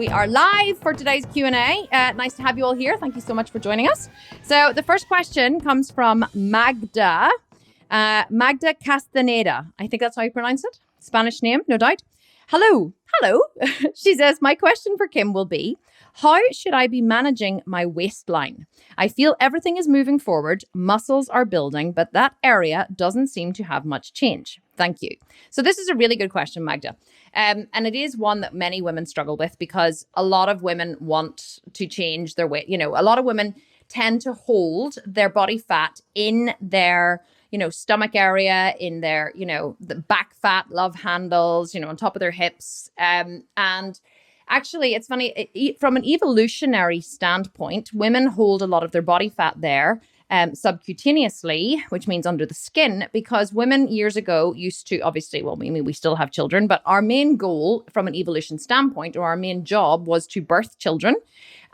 We are live for today's Q&A. Nice to have you all here. Thank you so much for joining us. So the first question comes from Magda. Magda Castaneda. I think that's how you pronounce it. Spanish name, no doubt. Hello. She says, my question for Kim will be, how should I be managing my waistline? I feel everything is moving forward, muscles are building, but that area doesn't seem to have much change. Thank you. So this is a really good question, Magda. And it is one that many women struggle with because a lot of women want to change their weight. You know, a lot of women tend to hold their body fat in their stomach area, in their, the back fat, love handles, on top of their hips. And actually, it's funny, from an evolutionary standpoint, women hold a lot of their body fat there subcutaneously, which means under the skin, because women years ago used to, obviously, we still have children, but our main goal from an evolution standpoint, or our main job, was to birth children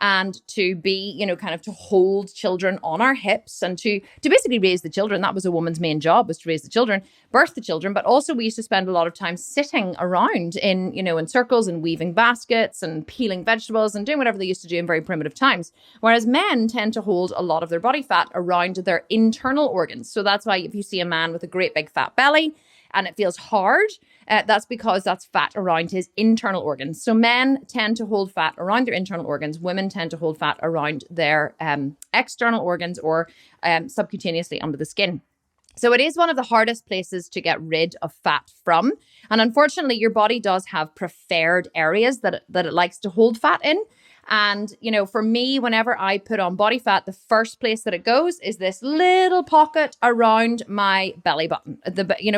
and to be, kind of to hold children on our hips and to basically raise the children. That was a woman's main job, was to raise the children, birth the children. But also we used to spend a lot of time sitting around in circles and weaving baskets and peeling vegetables and doing whatever they used to do in very primitive times. Whereas men tend to hold a lot of their body fat around their internal organs. So that's why if you see a man with a great big fat belly and it feels hard, that's because that's fat around his internal organs. So men tend to hold fat around their internal organs. Women tend to hold fat around their external organs or subcutaneously under the skin. So it is one of the hardest places to get rid of fat from. And unfortunately, your body does have preferred areas that it likes to hold fat in. And, for me, whenever I put on body fat, the first place that it goes is this little pocket around my belly button.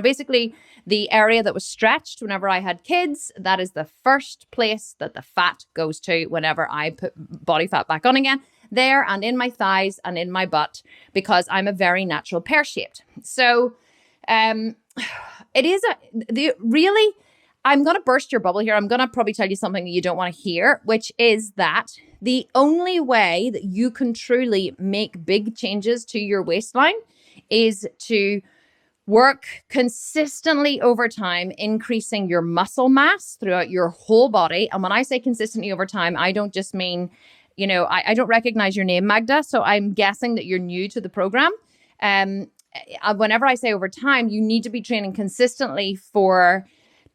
Basically the area that was stretched whenever I had kids, that is the first place that the fat goes to whenever I put body fat back on again. There and in my thighs and in my butt, because I'm a very natural pear-shaped. So it is really... I'm going to burst your bubble here. I'm going to probably tell you something that you don't want to hear, which is that the only way that you can truly make big changes to your waistline is to work consistently over time, increasing your muscle mass throughout your whole body. And when I say consistently over time, I don't just mean, I don't recognize your name, Magda. So I'm guessing that you're new to the program. Whenever I say over time, you need to be training consistently for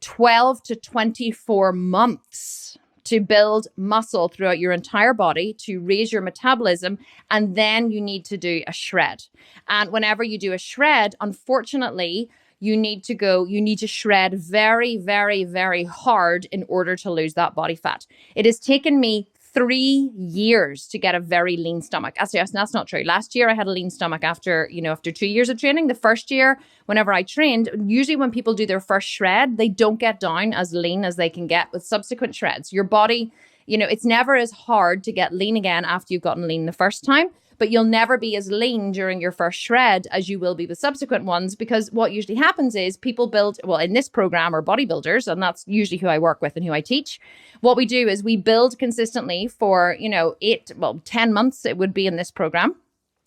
12 to 24 months to build muscle throughout your entire body, to raise your metabolism, and then you need to do a shred. And whenever you do a shred, unfortunately, you need to shred very, very, very hard in order to lose that body fat. It has taken me 3 years to get a very lean stomach. Actually, that's not true. Last year, I had a lean stomach after 2 years of training. The first year, whenever I trained, usually when people do their first shred, they don't get down as lean as they can get with subsequent shreds. Your body, it's never as hard to get lean again after you've gotten lean the first time, but you'll never be as lean during your first shred as you will be with subsequent ones, because what usually happens is people build, in this program are bodybuilders, and that's usually who I work with and who I teach. What we do is we build consistently for, 10 months it would be in this program.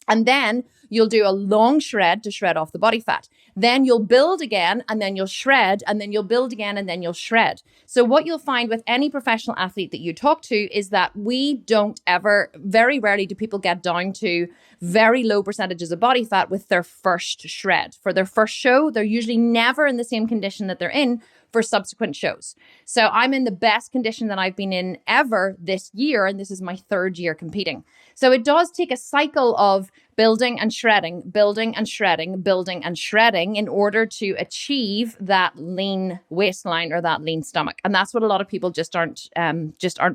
And then you'll do a long shred to shred off the body fat. Then you'll build again, and then you'll shred, and then you'll build again, and then you'll shred. So what you'll find with any professional athlete that you talk to is that very rarely do people get down to very low percentages of body fat with their first shred. For their first show, they're usually never in the same condition that they're in for subsequent shows. So I'm in the best condition that I've been in ever this year, and this is my 3rd year competing. So it does take a cycle of building and shredding, building and shredding, building and shredding in order to achieve that lean waistline or that lean stomach. And that's what a lot of people just aren't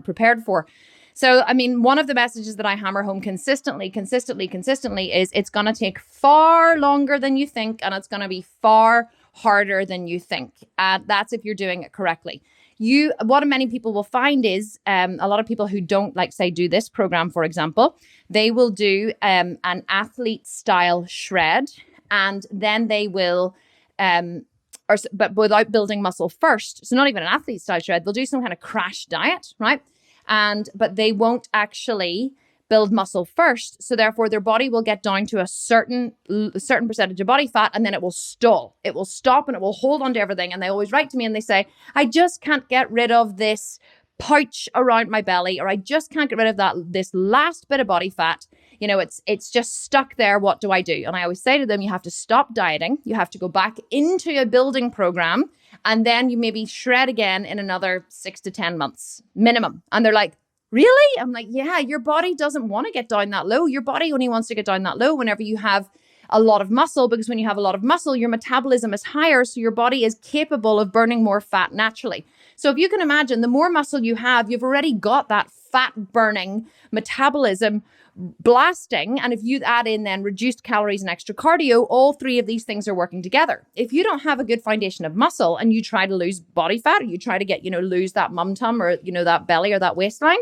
prepared for. So, one of the messages that I hammer home consistently is it's going to take far longer than you think, and it's going to be far harder than you think. That's if you're doing it correctly. What many people will find is a lot of people who don't, do this program, for example, they will do an athlete style shred, and then they will, but without building muscle first. So not even an athlete style shred. They'll do some kind of crash diet, right? But they won't actually build muscle first. So therefore their body will get down to a certain percentage of body fat, and then it will stall. It will stop and it will hold on to everything. And they always write to me and they say, I just can't get rid of this pouch around my belly, or I just can't get rid of this last bit of body fat. It's just stuck there. What do I do? And I always say to them, you have to stop dieting. You have to go back into a building program, and then you maybe shred again in another 6 to 10 months minimum. And they're like, really? I'm like, yeah, your body doesn't want to get down that low. Your body only wants to get down that low whenever you have a lot of muscle, because when you have a lot of muscle, your metabolism is higher. So your body is capable of burning more fat naturally. So if you can imagine, the more muscle you have, you've already got that fat burning metabolism blasting. And if you add in then reduced calories and extra cardio, all three of these things are working together. If you don't have a good foundation of muscle and you try to lose body fat, or you try to get, lose that mum tum, or, that belly or that waistline,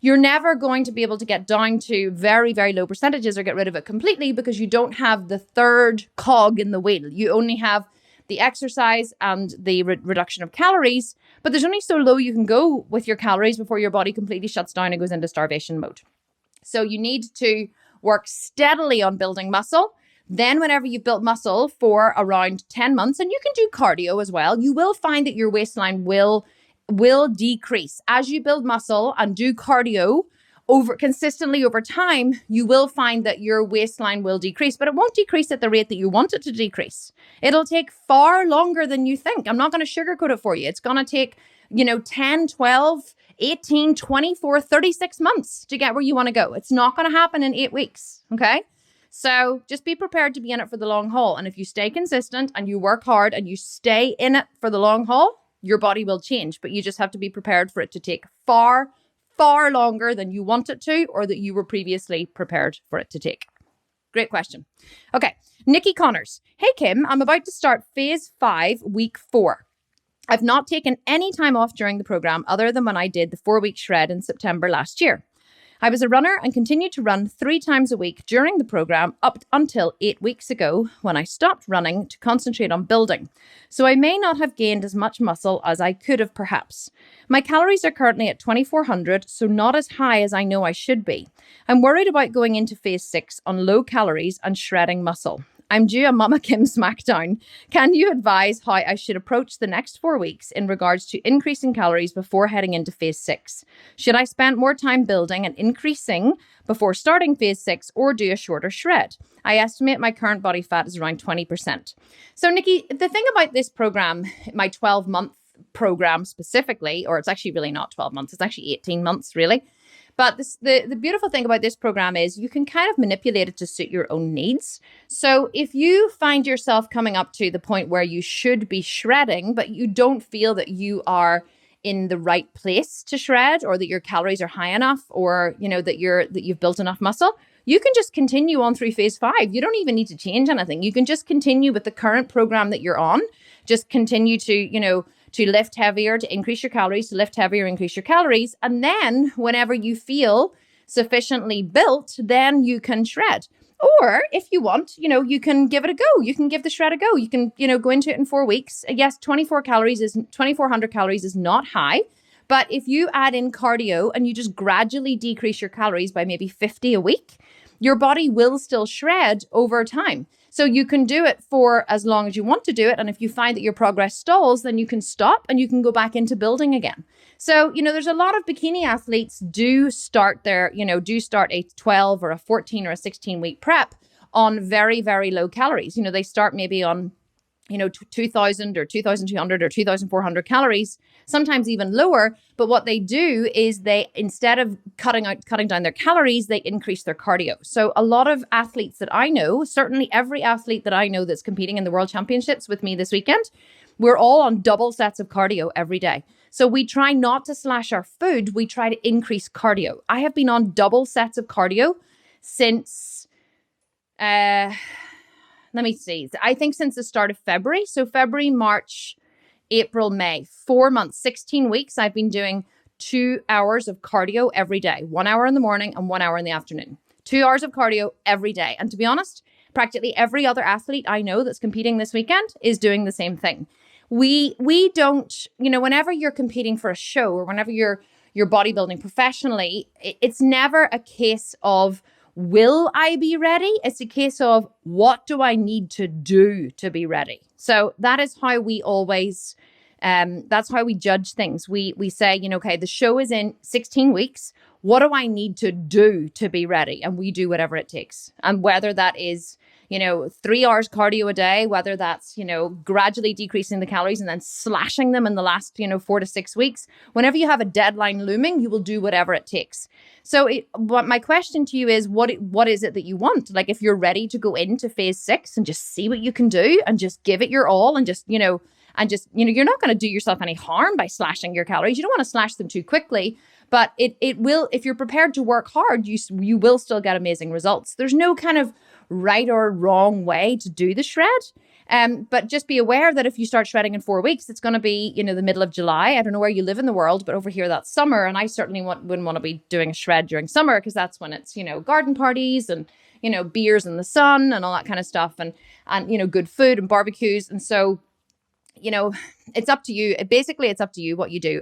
you're never going to be able to get down to very, very low percentages or get rid of it completely, because you don't have the third cog in the wheel. You only have the exercise and the reduction of calories, but there's only so low you can go with your calories before your body completely shuts down and goes into starvation mode. So you need to work steadily on building muscle. Then whenever you've built muscle for around 10 months, and you can do cardio as well, you will find that your waistline will decrease. As you build muscle and do cardio consistently over time, you will find that your waistline will decrease, but it won't decrease at the rate that you want it to decrease. It'll take far longer than you think. I'm not going to sugarcoat it for you. It's going to take, 10, 12, 18, 24, 36 months to get where you want to go. It's not going to happen in 8 weeks. Okay. So just be prepared to be in it for the long haul. And if you stay consistent and you work hard and you stay in it for the long haul, your body will change, but you just have to be prepared for it to take far, far longer than you want it to, or that you were previously prepared for it to take. Great question. Okay. Nikki Connors. Hey, Kim, I'm about to start phase 5, week 4. I've not taken any time off during the program other than when I did the 4-week shred in September last year. I was a runner and continued to run 3 times a week during the program up until 8 weeks ago, when I stopped running to concentrate on building. So I may not have gained as much muscle as I could have perhaps. My calories are currently at 2,400, so not as high as I know I should be. I'm worried about going into phase 6 on low calories and shredding muscle. I'm due a Mama Kim smackdown. Can you advise how I should approach the next 4 weeks in regards to increasing calories before heading into phase 6? Should I spend more time building and increasing before starting phase 6, or do a shorter shred? I estimate my current body fat is around 20%. So Nikki, the thing about this program, my 12-month program specifically, or it's actually really not 12 months, it's actually 18 months really. But the beautiful thing about this program is you can kind of manipulate it to suit your own needs. So if you find yourself coming up to the point where you should be shredding, but you don't feel that you are in the right place to shred, or that your calories are high enough, or that you've built enough muscle, you can just continue on through phase 5. You don't even need to change anything. You can just continue with the current program that you're on. Just continue to lift heavier, to increase your calories, to lift heavier, increase your calories. And then whenever you feel sufficiently built, then you can shred. Or if you want, you can give it a go. You can give the shred a go. You can, go into it in 4 weeks. Yes, 2,400 calories is not high. But if you add in cardio and you just gradually decrease your calories by maybe 50 a week, your body will still shred over time. So you can do it for as long as you want to do it. And if you find that your progress stalls, then you can stop and you can go back into building again. So, there's a lot of bikini athletes do start a 12 or a 14 or a 16 week prep on very, very low calories. They start maybe on 2,000 or 2,200 or 2,400 calories, sometimes even lower. But what they do is they, instead of cutting down their calories, they increase their cardio. So a lot of athletes that I know, certainly every athlete that I know that's competing in the World Championships with me this weekend, we're all on double sets of cardio every day. So we try not to slash our food. We try to increase cardio. I have been on double sets of cardio since, let me see. I think since the start of February. So February, March, April, May, 4 months, 16 weeks. I've been doing 2 hours of cardio every day, 1 hour in the morning and 1 hour in the afternoon. 2 hours of cardio every day. And to be honest, practically every other athlete I know that's competing this weekend is doing the same thing. We don't, whenever you're competing for a show, or whenever you're bodybuilding professionally, it's never a case of, will I be ready? It's a case of, what do I need to do to be ready? So that is how we always That's how we judge things. We say, okay, the show is in 16 weeks. What do I need to do to be ready? And we do whatever it takes. And whether that is, 3 hours cardio a day, whether that's, gradually decreasing the calories and then slashing them in the last, 4 to 6 weeks, whenever you have a deadline looming, you will do whatever it takes. So what my question to you is, what is it that you want? Like, if you're ready to go into phase 6 and just see what you can do and just give it your all and just, you're not going to do yourself any harm by slashing your calories. You don't want to slash them too quickly, but it will, if you're prepared to work hard, you will still get amazing results. There's no kind of right or wrong way to do the shred. But just be aware that if you start shredding in 4 weeks, it's going to be, the middle of July. I don't know where you live in the world, but over here that's summer. And I certainly wouldn't want to be doing a shred during summer because that's when it's, garden parties and, beers in the sun and all that kind of stuff and good food and barbecues. And so, it's up to you. Basically, it's up to you what you do.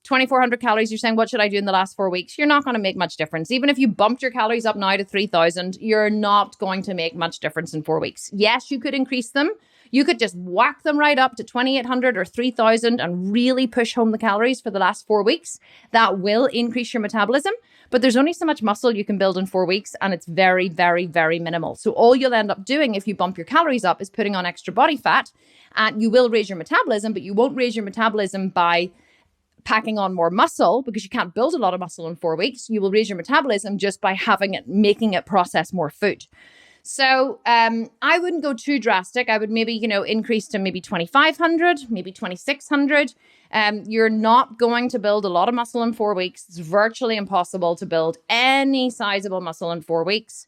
2,400 calories, you're saying, what should I do in the last 4 weeks? You're not going to make much difference. Even if you bumped your calories up now to 3,000, you're not going to make much difference in 4 weeks. Yes, you could increase them. You could just whack them right up to 2,800 or 3,000 and really push home the calories for the last 4 weeks. That will increase your metabolism, but there's only so much muscle you can build in 4 weeks, and it's very, very, very minimal. So all you'll end up doing if you bump your calories up is putting on extra body fat, and you will raise your metabolism, but you won't raise your metabolism by packing on more muscle because you can't build a lot of muscle in 4 weeks. You will raise your metabolism just by making it process more food. So I wouldn't go too drastic. I would maybe, increase to maybe 2,500, maybe 2,600. You're not going to build a lot of muscle in 4 weeks. It's virtually impossible to build any sizable muscle in 4 weeks.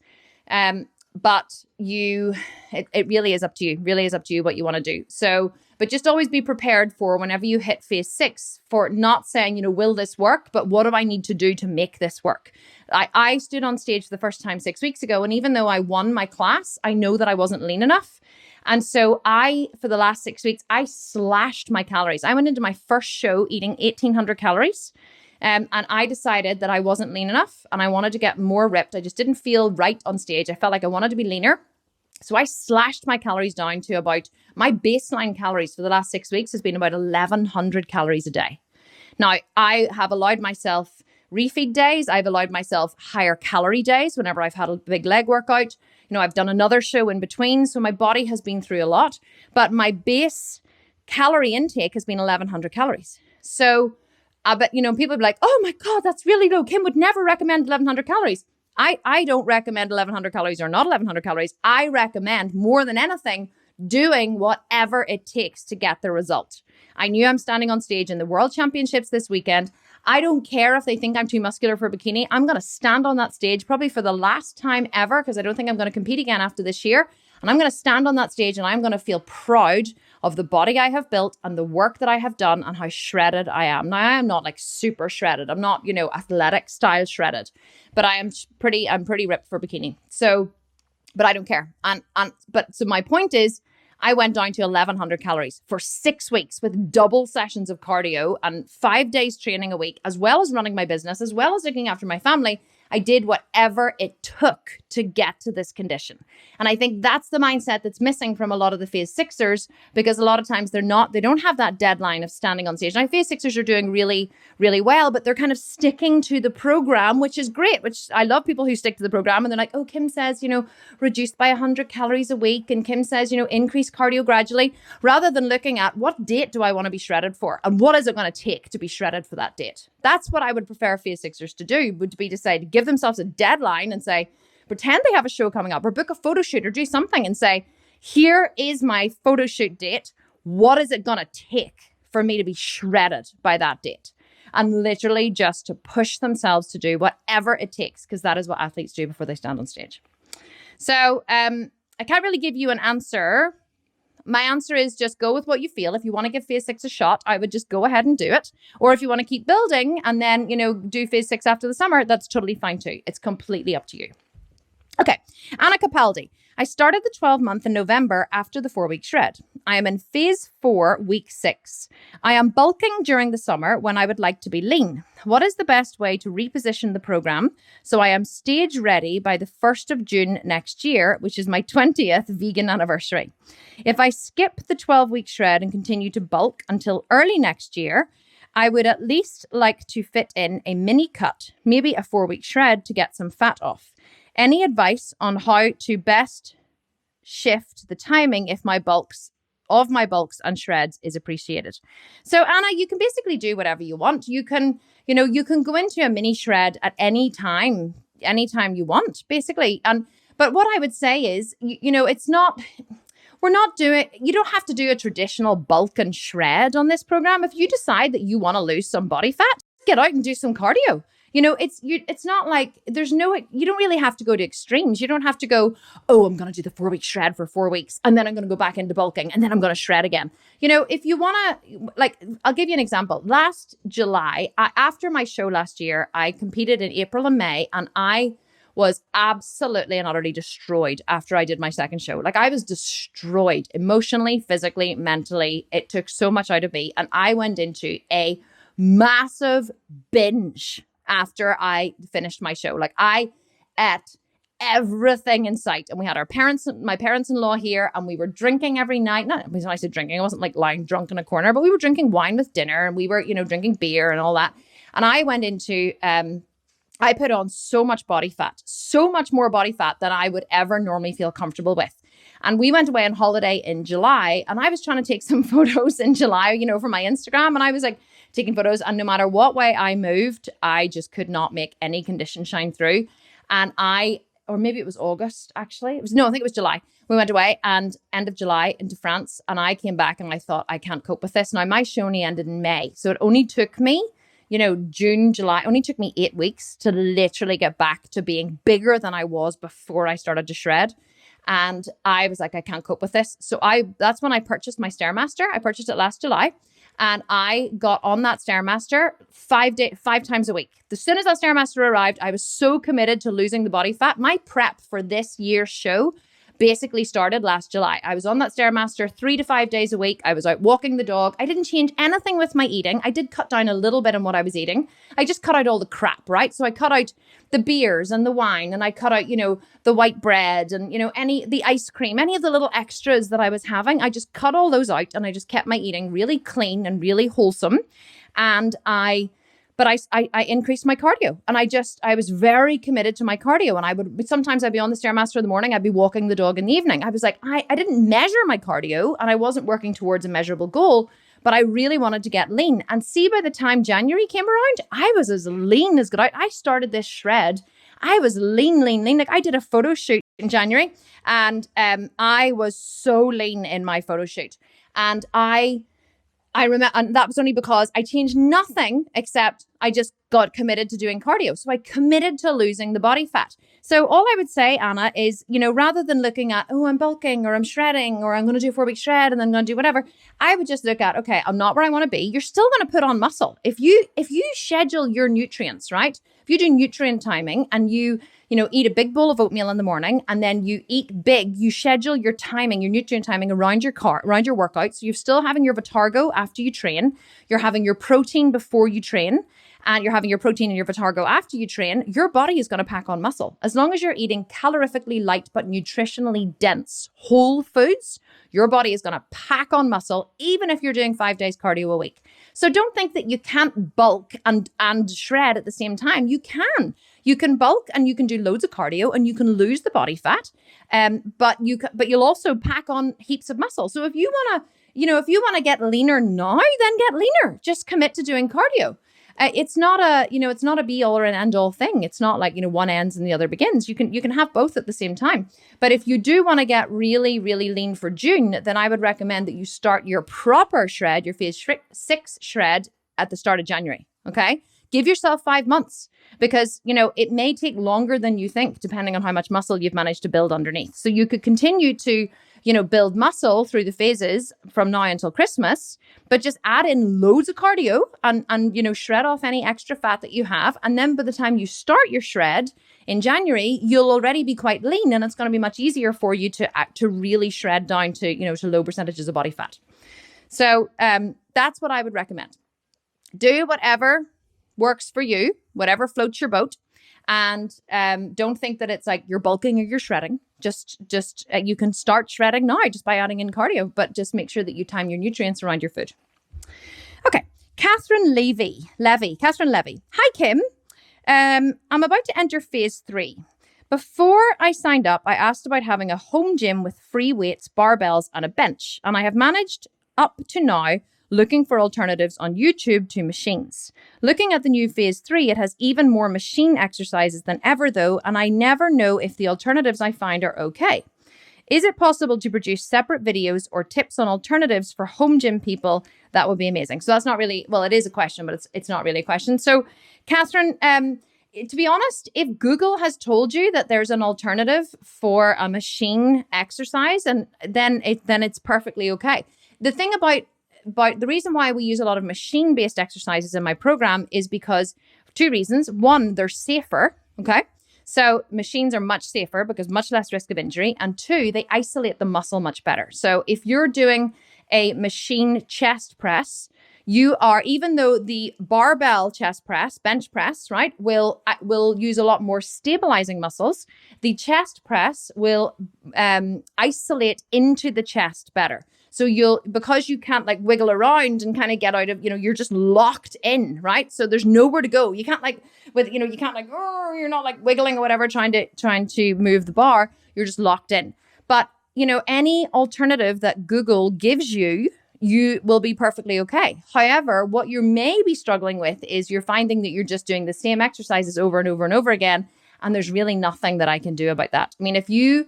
But it really is up to you. Really is up to you what you want to do. So, but just always be prepared for whenever you hit phase 6 for not saying, will this work? But what do I need to do to make this work? I stood on stage for the first time 6 weeks ago. And even though I won my class, I know that I wasn't lean enough. And so for the last 6 weeks, I slashed my calories. I went into my first show eating 1,800 calories. And I decided that I wasn't lean enough and I wanted to get more ripped. I just didn't feel right on stage. I felt like I wanted to be leaner. So I slashed my calories down to about, my baseline calories for the last 6 weeks has been about 1,100 calories a day. Now, I have allowed myself refeed days. I've allowed myself higher calorie days whenever I've had a big leg workout. I've done another show in between. So my body has been through a lot, but my base calorie intake has been 1,100 calories. So but, people be like, oh my God, that's really low. Kim would never recommend 1,100 calories. I don't recommend 1,100 calories or not 1,100 calories. I recommend more than anything doing whatever it takes to get the result. I knew I'm standing on stage in the World Championships this weekend. I don't care if they think I'm too muscular for a bikini. I'm going to stand on that stage probably for the last time ever because I don't think I'm going to compete again after this year. And I'm going to stand on that stage and I'm going to feel proud of the body I have built and the work that I have done and how shredded I am. Now, I am not like super shredded. I'm not, athletic style shredded, but I'm pretty ripped for bikini. So, but I don't care. So my point is, I went down to 1,100 calories for 6 weeks with double sessions of cardio and 5 days training a week, as well as running my business, as well as looking after my family. I did whatever it took to get to this condition. And I think that's the mindset that's missing from a lot of the phase 6ers, because a lot of times they don't have that deadline of standing on stage. Now, phase 6ers are doing really, really well, but they're kind of sticking to the program, which is great, which I love people who stick to the program. And they're like, oh, Kim says, reduced by 100 calories a week. And Kim says, increase cardio gradually, rather than looking at what date do I want to be shredded for? And what is it going to take to be shredded for that date? That's what I would prefer phase 6ers to do, would be to say, to give themselves a deadline and say, pretend they have a show coming up or book a photo shoot or do something and say, here is my photo shoot date. What is it going to take for me to be shredded by that date? And literally just to push themselves to do whatever it takes, because that is what athletes do before they stand on stage. So I can't really give you an answer. My answer is just go with what you feel. If you want to give phase 6 a shot, I would just go ahead and do it. Or if you want to keep building and then, do phase 6 after the summer, that's totally fine too. It's completely up to you. Okay, Anna Capaldi. I started the 12-month in November after the 4-week shred. I am in phase 4, week 6. I am bulking during the summer when I would like to be lean. What is the best way to reposition the program so I am stage ready by the 1st of June next year, which is my 20th vegan anniversary? If I skip the 12-week shred and continue to bulk until early next year, I would at least like to fit in a mini cut, maybe a 4-week shred to get some fat off. Any advice on how to best shift the timing if my bulks and shreds is appreciated? So Anna, you can basically do whatever you want. You can go into a mini shred at anytime you want, basically. But what I would say is, you don't have to do a traditional bulk and shred on this program. If you decide that you want to lose some body fat, get out and do some cardio. It's not like you don't really have to go to extremes. You don't have to go, oh, I'm going to do the 4-week shred for 4 weeks and then I'm going to go back into bulking and then I'm going to shred again. If you want to, I'll give you an example. Last July, after my show last year, I competed in April and May, and I was absolutely and utterly destroyed after I did my second show. I was destroyed emotionally, physically, mentally. It took so much out of me. And I went into a massive binge after I finished my show. I ate everything in sight. And we had my parents-in-law here, and we were drinking every night. Not when I said drinking, I wasn't lying drunk in a corner, but we were drinking wine with dinner, and we were, drinking beer and all that. And I went into, I put on so much body fat, so much more body fat than I would ever normally feel comfortable with. And we went away on holiday in July, and I was trying to take some photos in July, for my Instagram. And I was taking photos, and no matter what way I moved, I just could not make any condition shine through. And or maybe it was August, actually. I think it was July. We went away, and end of July into France, and I came back and I thought, I can't cope with this. Now, my show only ended in May. So it only took me, June, July, only took me 8 weeks to literally get back to being bigger than I was before I started to shred. And I was like, I can't cope with this. So that's when I purchased my Stairmaster. I purchased it last July, and I got on that Stairmaster 5 times a week. As soon as that Stairmaster arrived, I was so committed to losing the body fat. My prep for this year's show basically started last July. I was on that Stairmaster 3 to 5 days a week. I was out walking the dog. I didn't change anything with my eating. I did cut down a little bit on what I was eating. I just cut out all the crap, right? So I cut out the beers and the wine, and I cut out, the white bread and, the ice cream, any of the little extras that I was having. I just cut all those out, and I just kept my eating really clean and really wholesome. And I increased my cardio, and I was very committed to my cardio. And sometimes I'd be on the Stairmaster in the morning. I'd be walking the dog in the evening. I was like, I didn't measure my cardio, and I wasn't working towards a measurable goal, but I really wanted to get lean. And see, by the time January came around, I was as lean as good. I started this shred. I was lean. I did a photo shoot in January, and I was so lean in my photo shoot. And I remember, and that was only because I changed nothing except I just got committed to doing cardio. So I committed to losing the body fat. So all I would say, Anna, is, rather than looking at, oh, I'm bulking or I'm shredding or I'm going to do a 4-week shred and then I'm going to do whatever, I would just look at, okay, I'm not where I want to be. You're still going to put on muscle. If you schedule your nutrients, right? If you do nutrient timing and you eat a big bowl of oatmeal in the morning and then you eat big, you schedule your timing, your nutrient timing around your workout. So you're still having your Vitargo after you train. You're having your protein before you train, and you're having your protein and your Vitargo after you train. Your body is going to pack on muscle. As long as you're eating calorifically light but nutritionally dense whole foods, your body is going to pack on muscle, even if you're doing 5 days cardio a week. So don't think that you can't bulk and shred at the same time. You can. You can bulk and you can do loads of cardio and you can lose the body fat, but you'll also pack on heaps of muscle. So if you want to get leaner now, then get leaner. Just commit to doing cardio. It's not a be all or an end all thing. It's not like, one ends and the other begins. You can have both at the same time. But if you do want to get really, really lean for June, then I would recommend that you start your proper shred, your phase 6 shred at the start of January. Okay. Give yourself 5 months because, it may take longer than you think, depending on how much muscle you've managed to build underneath. So you could continue to, build muscle through the phases from now until Christmas, but just add in loads of cardio and shred off any extra fat that you have. And then by the time you start your shred in January, you'll already be quite lean, and it's going to be much easier for you to really shred down to low percentages of body fat. So that's what I would recommend. Do whatever works for you, whatever floats your boat. And don't think that it's like you're bulking or you're shredding. Just you can start shredding now just by adding in cardio, but just make sure that you time your nutrients around your food. Okay, Catherine Levy. Hi, Kim. I'm about to enter phase 3. Before I signed up, I asked about having a home gym with free weights, barbells, and a bench. And I have managed up to now looking for alternatives on YouTube to machines. Looking at the new phase 3, it has even more machine exercises than ever though, and I never know if the alternatives I find are okay. Is it possible to produce separate videos or tips on alternatives for home gym people? That would be amazing. So that's not really, well, it is a question, but it's not really a question. So Catherine, to be honest, if Google has told you that there's an alternative for a machine exercise, and then it's perfectly okay. The thing about the reason why we use a lot of machine-based exercises in my program is because of 2 reasons. 1, they're safer, okay? So machines are much safer because much less risk of injury. And 2, they isolate the muscle much better. So if you're doing a machine chest press, you are, even though the barbell chest press, bench press, right, will use a lot more stabilizing muscles, the chest press will isolate into the chest better. So because you can't like wiggle around and kind of get out of, you're just locked in, right? So there's nowhere to go. You can't you're not like wiggling or whatever, trying to move the bar. You're just locked in. But, any alternative that Google gives you will be perfectly okay. However, what you may be struggling with is you're finding that you're just doing the same exercises over and over and over again. And there's really nothing that I can do about that. I mean, if you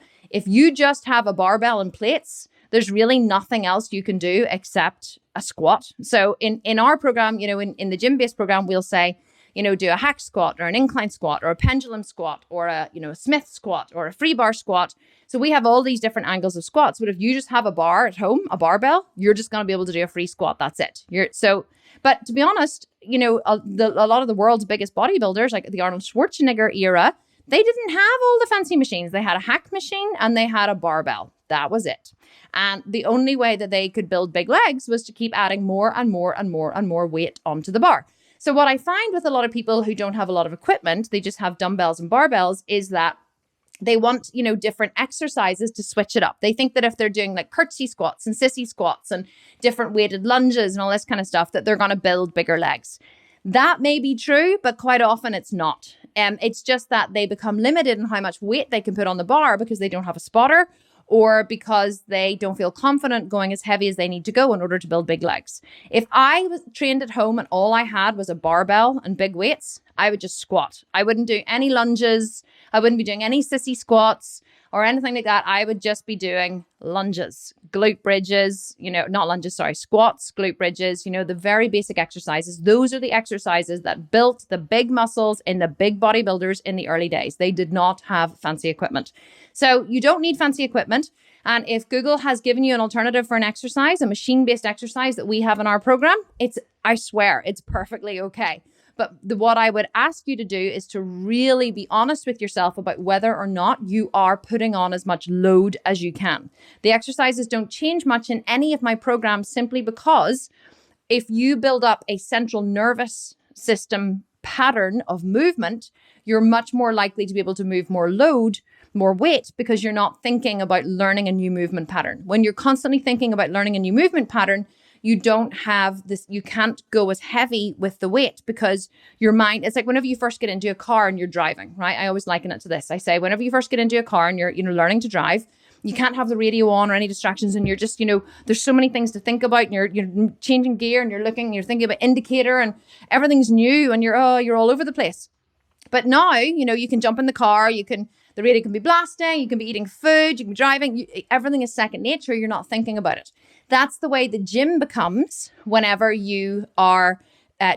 just have a barbell and plates, there's really nothing else you can do except a squat. So in our program, in the gym-based program, we'll say, do a hack squat or an incline squat or a pendulum squat or a Smith squat or a free bar squat. So we have all these different angles of squats. But if you just have a bar at home, a barbell, you're just going to be able to do a free squat. That's it. But to be honest, a lot of the world's biggest bodybuilders, like the Arnold Schwarzenegger era, they didn't have all the fancy machines. They had a hack machine and they had a barbell. That was it. And the only way that they could build big legs was to keep adding more and more and more and more weight onto the bar. So what I find with a lot of people who don't have a lot of equipment, they just have dumbbells and barbells, is that they want, different exercises to switch it up. They think that if they're doing like curtsy squats and sissy squats and different weighted lunges and all this kind of stuff, that they're going to build bigger legs. That may be true, but quite often it's not. It's just that they become limited in how much weight they can put on the bar because they don't have a spotter, or because they don't feel confident going as heavy as they need to go in order to build big legs. If I was trained at home and all I had was a barbell and big weights, I would just squat. I wouldn't do any lunges. I wouldn't be doing any sissy squats or anything like that. I would just be doing lunges, glute bridges, squats, glute bridges, the very basic exercises. Those are the exercises that built the big muscles in the big bodybuilders in the early days. They did not have fancy equipment. So you don't need fancy equipment. And if Google has given you an alternative for an exercise, a machine-based exercise that we have in our program, I swear, it's perfectly okay. But what I would ask you to do is to really be honest with yourself about whether or not you are putting on as much load as you can. The exercises don't change much in any of my programs simply because if you build up a central nervous system pattern of movement, you're much more likely to be able to move more load, more weight, because you're not thinking about learning a new movement pattern. When you're constantly thinking about learning a new movement pattern, you don't have this, you can't go as heavy with the weight because your mind, it's like whenever you first get into a car and you're driving, right? I always liken it to this. I say, whenever you first get into a car and you're, learning to drive, you can't have the radio on or any distractions and you're just, there's so many things to think about and you're changing gear and you're thinking about indicator and everything's new and you're all over the place. But now, you can jump in the car, the radio can be blasting, you can be eating food, you can be driving, everything is second nature, you're not thinking about it. That's the way the gym becomes whenever you are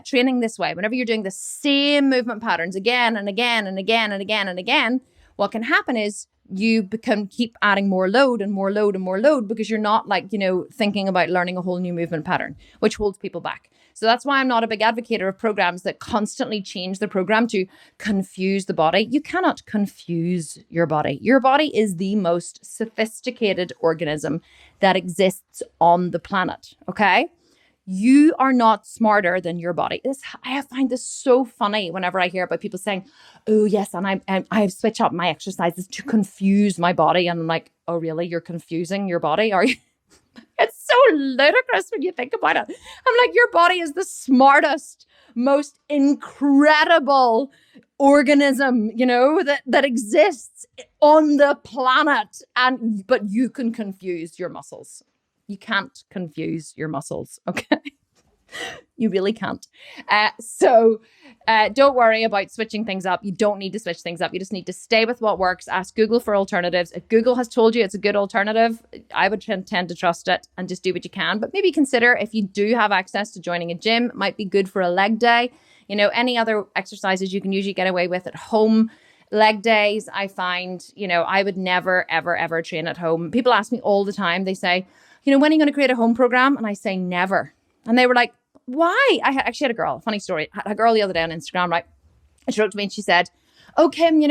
training this way. Whenever you're doing the same movement patterns again and again and again and again and again, what can happen is you can keep adding more load and more load and more load because you're not like, thinking about learning a whole new movement pattern, which holds people back. So that's why I'm not a big advocate of programs that constantly change the program to confuse the body. You cannot confuse your body. Your body is the most sophisticated organism that exists on the planet, okay? You are not smarter than your body. I find this so funny whenever I hear about people saying, oh yes, and I've switched up my exercises to confuse my body. And I'm like, oh really? You're confusing your body? Are you? It's so ludicrous when you think about it. I'm like, your body is the smartest, most incredible organism, that exists on the planet. But you can confuse your muscles. You can't confuse your muscles, okay? You really can't. So don't worry about switching things up. You don't need to switch things up. You just need to stay with what works. Ask Google for alternatives. If Google has told you it's a good alternative, I would tend to trust it and just do what you can. But maybe consider, if you do have access to joining a gym, it might be good for a leg day. Any other exercises you can usually get away with at home. Leg days, I find, I would never, ever, ever train at home. People ask me all the time. They say, when are you going to create a home program? And I say never. And they were like, why? I actually had a girl, funny story. I had a girl the other day on Instagram, right? And she wrote to me and she said, oh, Kim,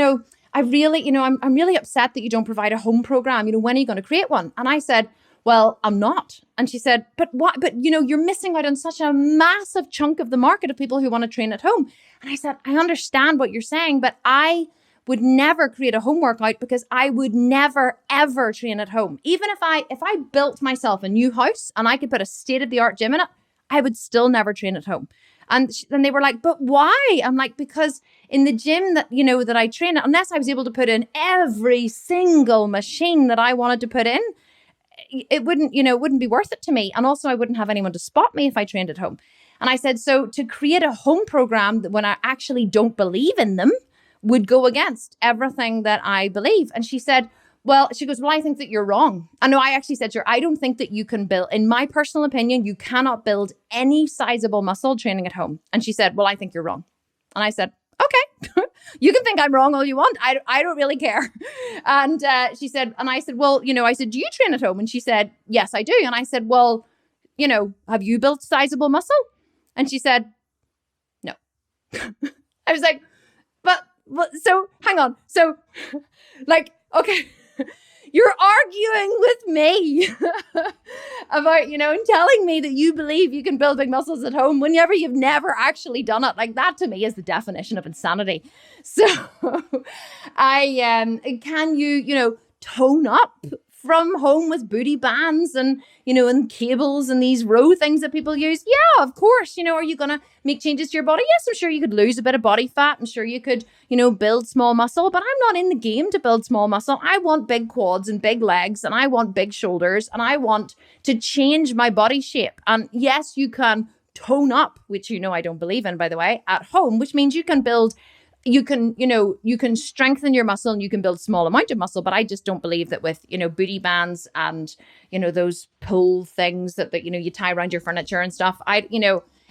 I'm really upset that you don't provide a home program. When are you going to create one? And I said, well, I'm not. And she said, but what? But, you're missing out on such a massive chunk of the market of people who want to train at home. And I said, I understand what you're saying, but I would never create a home workout because I would never, ever train at home. Even if I built myself a new house and I could put a state-of-the-art gym in it, I would still never train at home. And then they were like, but why? I'm like, because in the gym that, that I train at, unless I was able to put in every single machine that I wanted to put in, it wouldn't be worth it to me. And also I wouldn't have anyone to spot me if I trained at home. And I said, so to create a home program when I actually don't believe in them would go against everything that I believe. And she said, well, I think that you're wrong. I know I actually said to her, I don't think that you can build, in my personal opinion, you cannot build any sizable muscle training at home. And she said, well, I think you're wrong. And I said, okay, you can think I'm wrong all you want. I don't really care. And she said, and I said, well, do you train at home? And she said, yes, I do. And I said, well, have you built sizable muscle? And she said, no. I was like, but so hang on. So like, okay, you're arguing with me about, and telling me that you believe you can build big muscles at home whenever you've never actually done it. Like, that to me is the definition of insanity. So can you, tone up from home with booty bands and, and cables and these row things that people use? Yeah, of course. Are you going to make changes to your body? Yes, I'm sure you could lose a bit of body fat. I'm sure you could, build small muscle, but I'm not in the game to build small muscle. I want big quads and big legs, and I want big shoulders, and I want to change my body shape. And yes, you can tone up, which, I don't believe in, by the way, at home, which means you can build you can strengthen your muscle and you can build small amount of muscle, but I just don't believe that with, booty bands and, those pull things that you tie around your furniture and stuff.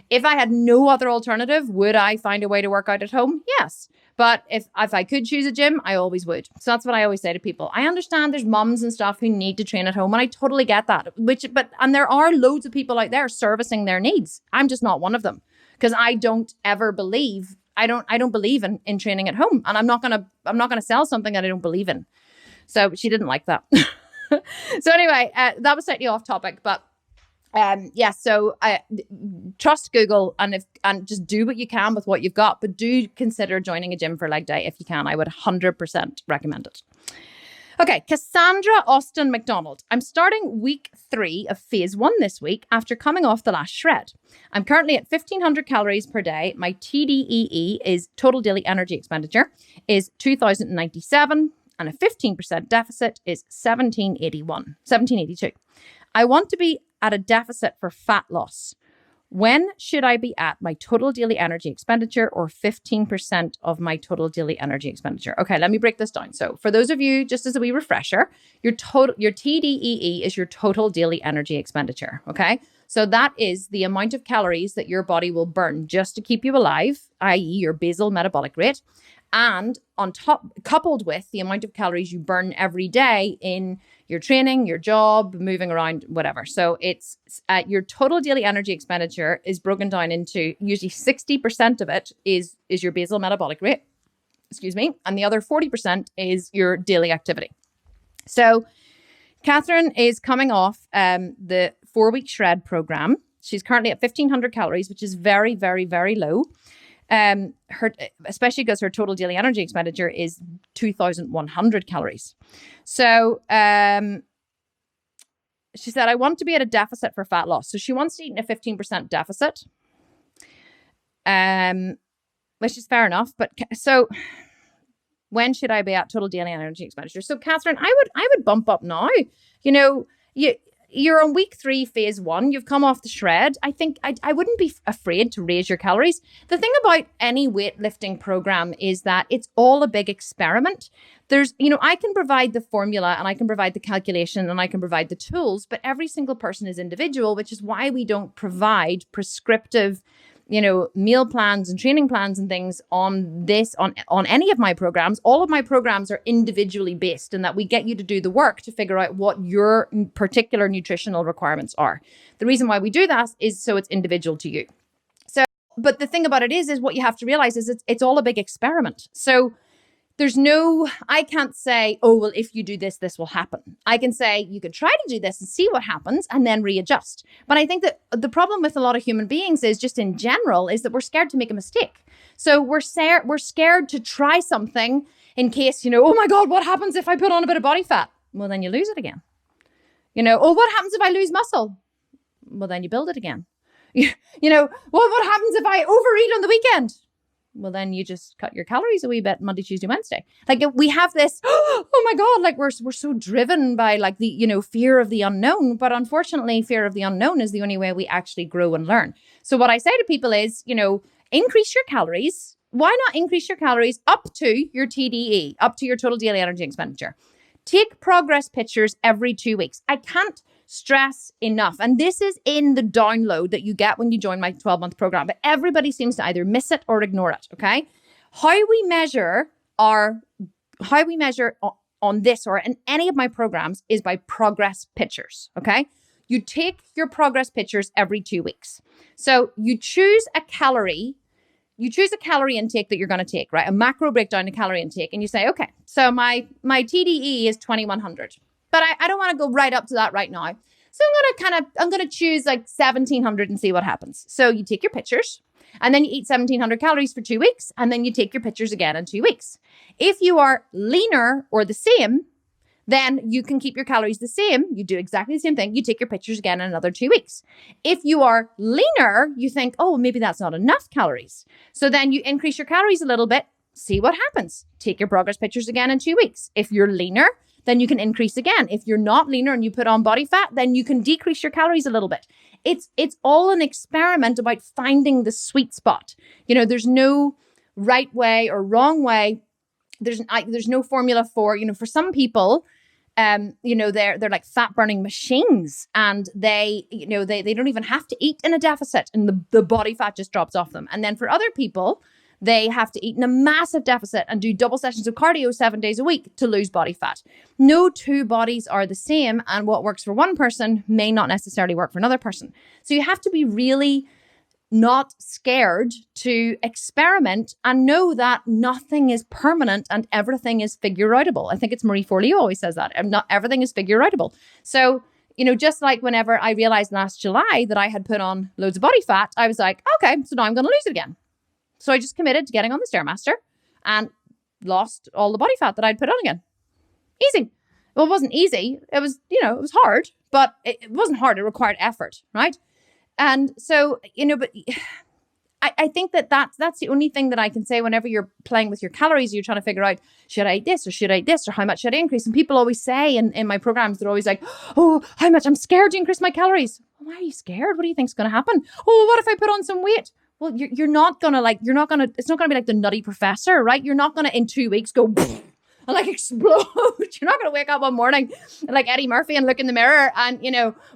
If I had no other alternative, would I find a way to work out at home? Yes. But if I could choose a gym, I always would. So that's what I always say to people. I understand there's mums and stuff who need to train at home, and I totally get that. And there are loads of people out there servicing their needs. I'm just not one of them, because I don't ever believe I don't believe in training at home, and I'm not gonna sell something that I don't believe in. So she didn't like that. So anyway, that was slightly off topic, but so trust Google and just do what you can with what you've got, but do consider joining a gym for leg day if you can. I would 100% recommend it. Okay, Cassandra Austin McDonald. I'm starting week 3 of phase 1 this week after coming off the last shred. I'm currently at 1,500 calories per day. My TDEE is Total Daily Energy Expenditure is 2,097, and a 15% deficit is 1,782. I want to be at a deficit for fat loss. When should I be at my total daily energy expenditure, or 15% of my total daily energy expenditure? Okay, let me break this down. So for those of you, just as a wee refresher, your TDEE is your total daily energy expenditure. Okay, so that is the amount of calories that your body will burn just to keep you alive, i.e. your basal metabolic rate. And on top, coupled with the amount of calories you burn every day in your training, your job, moving around, whatever. So it's your total daily energy expenditure is broken down into usually 60% of it is your basal metabolic rate, and the other 40% is your daily activity. So Catherine is coming off the 4-week shred program. She's currently at 1,500 calories, which is very, very, very low. Especially because her total daily energy expenditure is 2,100 calories. So she said, I want to be at a deficit for fat loss. So she wants to eat in a 15% deficit, which is fair enough. But so when should I be at total daily energy expenditure? So Catherine, I would bump up now. You're on week 3, phase 1. You've come off the shred. I think I wouldn't be afraid to raise your calories. The thing about any weightlifting program is that it's all a big experiment. I can provide the formula and I can provide the calculation and I can provide the tools, but every single person is individual, which is why we don't provide prescriptive meal plans and training plans and things on any of my programs. All of my programs are individually based in that we get you to do the work to figure out what your particular nutritional requirements are. The reason why we do that is so it's individual to you. So, but the thing about it is what you have to realize is it's all a big experiment. So I can't say, oh, well, if you do this, this will happen. I can say you could try to do this and see what happens and then readjust. But I think that the problem with a lot of human beings is just in general is that we're scared to make a mistake. So we're scared to try something in case, oh my God, what happens if I put on a bit of body fat? Well, then you lose it again. What happens if I lose muscle? Well, then you build it again. What happens if I overeat on the weekend? Well, then you just cut your calories a wee bit Monday, Tuesday, Wednesday. Like we have this, oh my God, like we're so driven by like the, fear of the unknown. But unfortunately, fear of the unknown is the only way we actually grow and learn. So what I say to people is, increase your calories. Why not increase your calories up to your TDE, up to your total daily energy expenditure? Take progress pictures every 2 weeks. I can't stress enough. And this is in the download that you get when you join my 12-month program. But everybody seems to either miss it or ignore it, okay? How we measure on this or in any of my programs is by progress pictures, okay? You take your progress pictures every 2 weeks. So you choose a calorie intake that you're going to take, right? A macro breakdown of calorie intake. And you say, okay, so my TDE is 2,100. But I don't want to go right up to that right now. So I'm going to choose like 1,700 and see what happens. So you take your pictures and then you eat 1,700 calories for 2 weeks. And then you take your pictures again in 2 weeks. If you are leaner or the same, then you can keep your calories the same. You do exactly the same thing. You take your pictures again in another 2 weeks. If you are leaner, you think, oh, maybe that's not enough calories. So then you increase your calories a little bit, see what happens. Take your progress pictures again in 2 weeks. If you're leaner, then you can increase again. If you're not leaner and you put on body fat, then you can decrease your calories a little bit. It's all an experiment about finding the sweet spot. There's no right way or wrong way. There's no formula for some people, they're like fat burning machines and they don't even have to eat in a deficit and the body fat just drops off them. And then for other people, they have to eat in a massive deficit and do double sessions of cardio 7 days a week to lose body fat. No two bodies are the same, and what works for one person may not necessarily work for another person. So you have to be really not scared to experiment and know that nothing is permanent and everything is figure-outable. I think it's Marie Forleo always says that. Not everything is figure-outable. So, just like whenever I realized last July that I had put on loads of body fat, I was like, okay, so now I'm going to lose it again. So I just committed to getting on the Stairmaster and lost all the body fat that I'd put on again. Easy. Well, it wasn't easy. It was, it was hard, but it wasn't hard. It required effort, right? And so, but I think that's the only thing that I can say whenever you're playing with your calories, you're trying to figure out, should I eat this or should I eat this or how much should I increase? And people always say in my programs, they're always like, oh, how much? I'm scared to increase my calories. Why are you scared? What do you think's going to happen? Oh, what if I put on some weight? Well, it's not going to be like the Nutty Professor, right? You're not going to in 2 weeks go, and like explode. You're not going to wake up one morning like Eddie Murphy and look in the mirror and,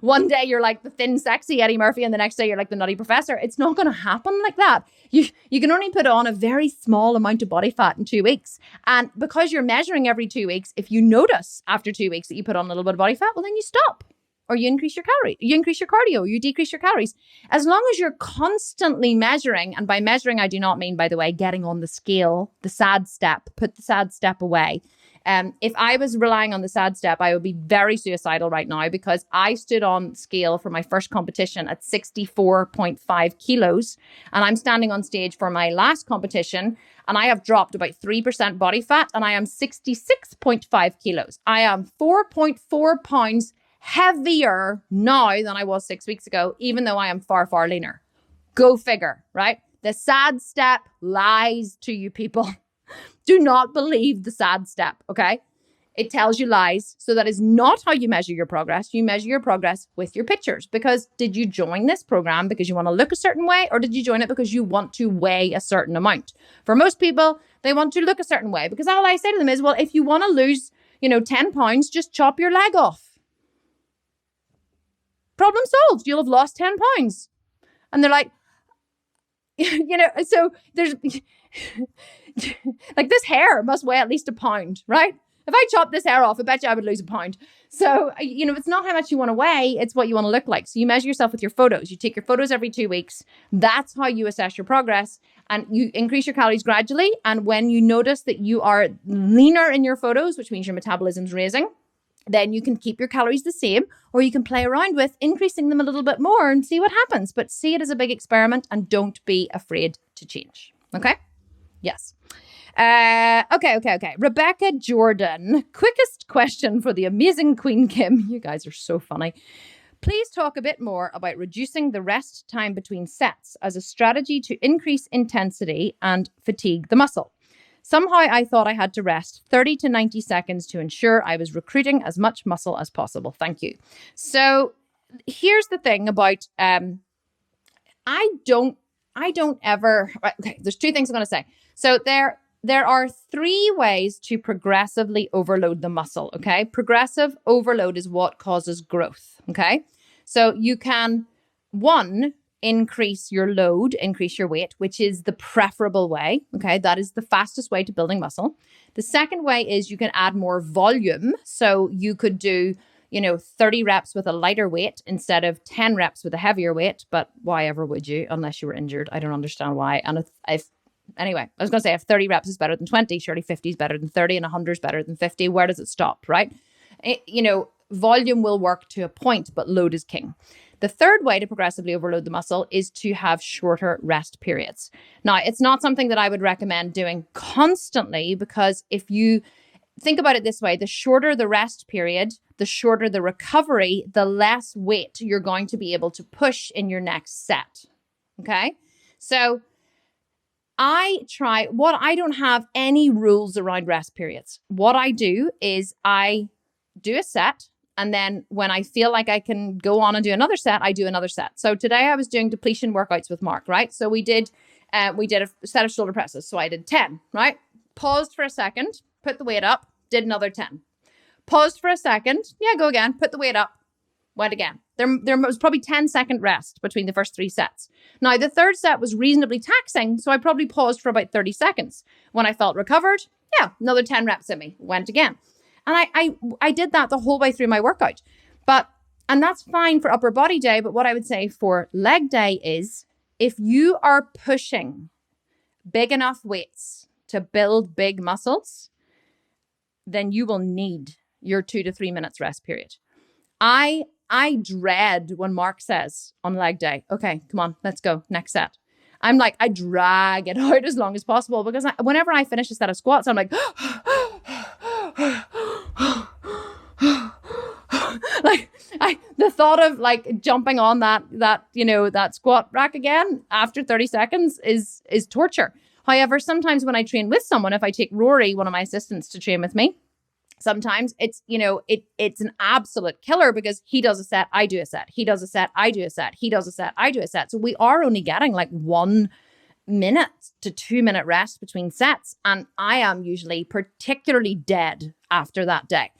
one day you're like the thin, sexy Eddie Murphy and the next day you're like the nutty professor. It's not going to happen like that. You can only put on a very small amount of body fat in 2 weeks. And because you're measuring every 2 weeks, if you notice after 2 weeks that you put on a little bit of body fat, well, then you stop. Or you increase your cardio, you decrease your calories. As long as you're constantly measuring, and by measuring, I do not mean, by the way, getting on the scale, the sad step, put the sad step away. If I was relying on the sad step, I would be very suicidal right now, because I stood on scale for my first competition at 64.5 kilos. And I'm standing on stage for my last competition and I have dropped about 3% body fat and I am 66.5 kilos. I am 4.4 pounds heavier now than I was 6 weeks ago, even though I am far, far leaner. Go figure, right? The sad step lies to you people. Do not believe the sad step, okay? It tells you lies. So that is not how you measure your progress. You measure your progress with your pictures. Because did you join this program because you want to look a certain way, or did you join it because you want to weigh a certain amount? For most people, they want to look a certain way, because all I say to them is, well, if you want to lose, 10 pounds, just chop your leg off. Problem solved. You'll have lost 10 pounds. And they're like, so there's like, this hair must weigh at least a pound, right? If I chop this hair off, I bet you I would lose a pound. So, it's not how much you want to weigh, it's what you want to look like. So you measure yourself with your photos. You take your photos every 2 weeks. That's how you assess your progress, and you increase your calories gradually. And when you notice that you are leaner in your photos, which means your metabolism's raising, then you can keep your calories the same, or you can play around with increasing them a little bit more and see what happens. But see it as a big experiment and don't be afraid to change. Okay? Yes. Okay. Rebecca Jordan, quickest question for the amazing Queen Kim. You guys are so funny. Please talk a bit more about reducing the rest time between sets as a strategy to increase intensity and fatigue the muscle. Somehow I thought I had to rest 30 to 90 seconds to ensure I was recruiting as much muscle as possible. Thank you. So here's the thing about, I don't ever, okay, there's two things I'm going to say. So there are 3 ways to progressively overload the muscle, okay? Progressive overload is what causes growth, okay? So you can, 1, increase your load, increase your weight, which is the preferable way, okay? That is the fastest way to building muscle. The second way is you can add more volume. So you could do, 30 reps with a lighter weight instead of 10 reps with a heavier weight. But why ever would you, unless you were injured? I don't understand why. And anyway, I was going to say if 30 reps is better than 20, surely 50 is better than 30 and 100 is better than 50. Where does it stop, right? Volume will work to a point, but load is king. The third way to progressively overload the muscle is to have shorter rest periods. Now, it's not something that I would recommend doing constantly, because if you think about it this way, the shorter the rest period, the shorter the recovery, the less weight you're going to be able to push in your next set. Okay? So I don't have any rules around rest periods. What I do is I do a set. And then when I feel like I can go on and do another set, I do another set. So today I was doing depletion workouts with Mark, right? So we did a set of shoulder presses. So I did 10, right? Paused for a second, put the weight up, did another 10. Paused for a second. Yeah, go again, put the weight up, went again. There was probably 10-second rest between the first 3 sets. Now, the third set was reasonably taxing, so I probably paused for about 30 seconds. When I felt recovered, yeah, another 10 reps in me, went again. And I did that the whole way through my workout. And that's fine for upper body day. But what I would say for leg day is, if you are pushing big enough weights to build big muscles, then you will need your 2 to 3 minutes rest period. I dread when Mark says on leg day, okay, come on, let's go, next set. I'm like, I drag it out as long as possible, because whenever I finish a set of squats, I'm like, the thought of like jumping on that squat rack again after 30 seconds is torture. However, sometimes when I train with someone, if I take Rory, one of my assistants, to train with me, sometimes it's, it's an absolute killer, because he does a set, I do a set. He does a set, I do a set. He does a set, I do a set. So we are only getting like 1 minute to 2 minute rest between sets. And I am usually particularly dead after that day.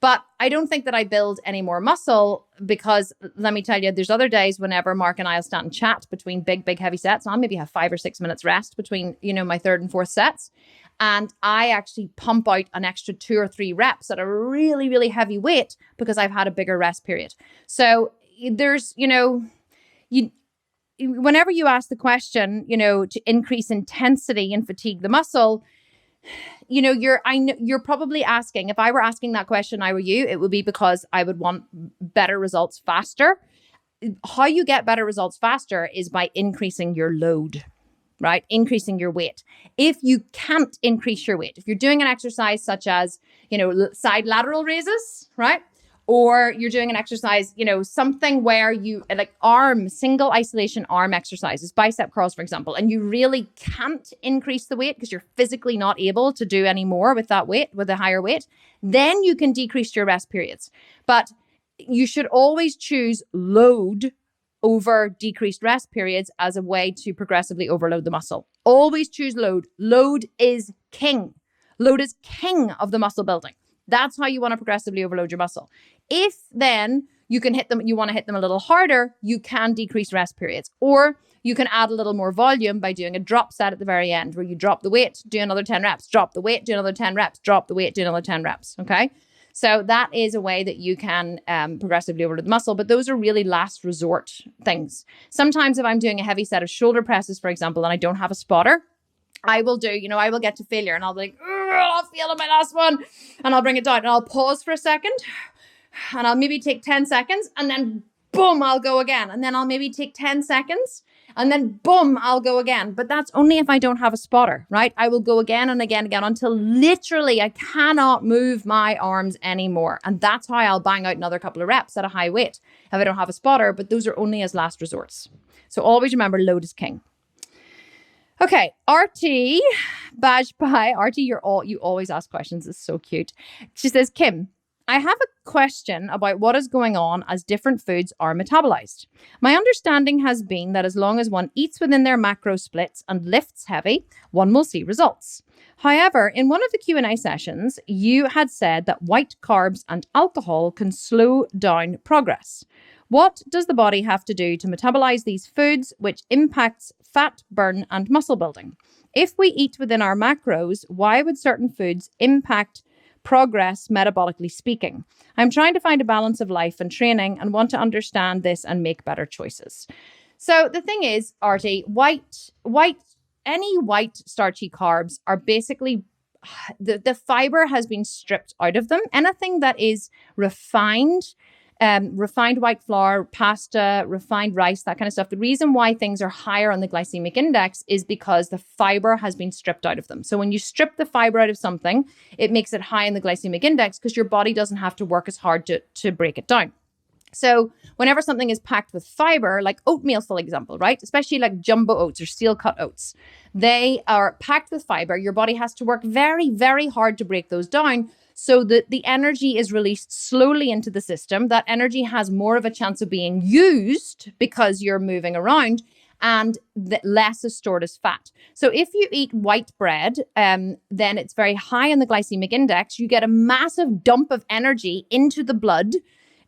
But I don't think that I build any more muscle because let me tell you, there's other days whenever Mark and I'll stand and chat between big heavy sets. I'll maybe have 5 or 6 minutes rest between, my third and fourth sets. And I actually pump out an extra 2 or 3 reps at a really, really heavy weight because I've had a bigger rest period. So there's, whenever you ask the question, to increase intensity and fatigue the muscle, you're probably asking, if I were asking that question, I were you, it would be because I would want better results faster. How you get better results faster is by increasing your load, right? Increasing your weight. If you can't increase your weight, if you're doing an exercise such as, side lateral raises, right? Or you're doing an exercise, something where you like single isolation arm exercises, bicep curls, for example, and you really can't increase the weight because you're physically not able to do any more with that weight, with a higher weight, then you can decrease your rest periods. But you should always choose load over decreased rest periods as a way to progressively overload the muscle. Always choose load. Load is king. Load is king of the muscle building. That's how you want to progressively overload your muscle. If then you want to hit them a little harder, you can decrease rest periods. Or you can add a little more volume by doing a drop set at the very end where you drop the weight, do another 10 reps, drop the weight, do another 10 reps, drop the weight, do another 10 reps. Okay. So that is a way that you can progressively overload the muscle, but those are really last resort things. Sometimes if I'm doing a heavy set of shoulder presses, for example, and I don't have a spotter, I will get to failure and I'll be like, I'll fail on my last one. And I'll bring it down and I'll pause for a second and I'll maybe take 10 seconds and then boom, I'll go again. And then I'll maybe take 10 seconds and then boom, I'll go again. But that's only if I don't have a spotter, right? I will go again and again until literally I cannot move my arms anymore. And that's how I'll bang out another couple of reps at a high weight if I don't have a spotter, but those are only as last resorts. So always remember, load is king. Okay, RT, badge by RT, you always ask questions. It's so cute. She says, Kim, I have a question about what is going on as different foods are metabolized. My understanding has been that as long as one eats within their macro splits and lifts heavy, one will see results. However, in one of the Q&A sessions, you had said that white carbs and alcohol can slow down progress. What does the body have to do to metabolize these foods, which impacts fat burn and muscle building? If we eat within our macros, why would certain foods impact progress, metabolically speaking? I'm trying to find a balance of life and training and want to understand this and make better choices. So the thing is, RT, any white starchy carbs are basically the fiber has been stripped out of them. Anything that is refined white flour, pasta, refined rice, that kind of stuff. The reason why things are higher on the glycemic index is because the fiber has been stripped out of them. So when you strip the fiber out of something, it makes it high in the glycemic index because your body doesn't have to work as hard to break it down. So whenever something is packed with fiber, like oatmeal, for example, right? Especially like jumbo oats or steel cut oats, they are packed with fiber. Your body has to work very, very hard to break those down. So that the energy is released slowly into the system. That energy has more of a chance of being used because you're moving around, and less is stored as fat. So if you eat white bread, then it's very high in the glycemic index. You get a massive dump of energy into the blood,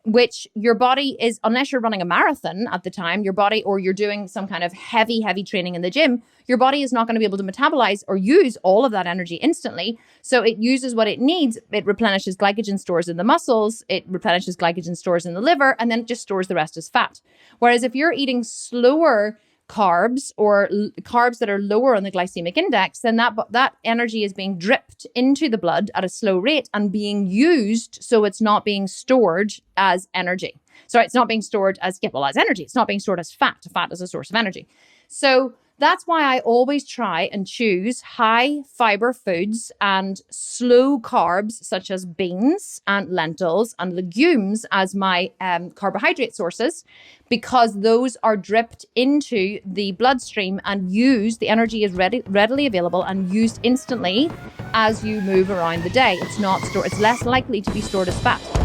which your body is, unless you're running a marathon at the time, your body, or you're doing some kind of heavy training in the gym, your body is not going to be able to metabolize or use all of that energy instantly. So it uses what it needs. It replenishes glycogen stores in the muscles, it replenishes glycogen stores in the liver, and then it just stores the rest as fat. Whereas if you're eating slower carbs or carbs that are lower on the glycemic index, then that energy is being dripped into the blood at a slow rate and being used, so it's not being stored as energy. Sorry, it's not being stored as energy. It's not being stored as fat. Fat is a source of energy. So that's why I always try and choose high fiber foods and slow carbs such as beans and lentils and legumes as my carbohydrate sources, because those are dripped into the bloodstream and used. The energy is readily available and used instantly as you move around the day. It's not stored. It's less likely to be stored as fat.